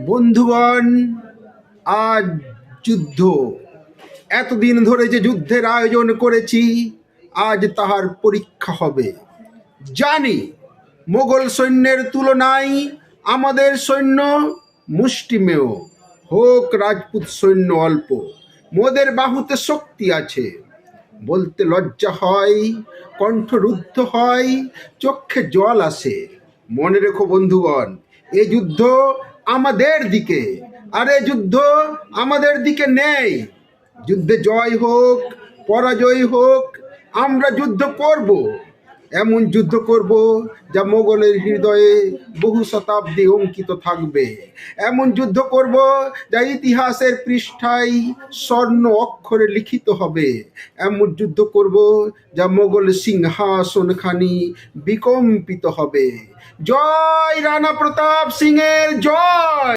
বন্ধুগণ, আজ যুদ্ধ। এতদিন ধরে যে যুদ্ধের আয়োজন করেছি, আজ তাহার পরীক্ষা হবে। জানি মোগল সৈন্যের তুলনায় আমাদের সৈন্য মুষ্টিমেয়। হোক রাজপুত সৈন্য অল্প, মোদের বাহুতে শক্তি আছে। বলতে লজ্জা হয়, কণ্ঠ রুদ্ধ হয়, চক্ষে জল আসে। মনে রেখো বন্ধুগণ, এ যুদ্ধ আমাদের দিকে, আর এ যুদ্ধ আমাদের দিকে নেই। যুদ্ধে জয় হোক পরাজয় হোক, আমরা যুদ্ধ করব। এমন যুদ্ধ করব যা মোগলের হৃদয়ে বহু শতাব্দী অঙ্কিত থাকবে। এমন যুদ্ধ করব যা ইতিহাসের পৃষ্ঠায় স্বর্ণ অক্ষরে লিখিত হবে। এমন যুদ্ধ করব যা মোগল সিংহাসনখানি বিকম্পিত হবে। জয় রানা প্রতাপ সিংয়ের জয়।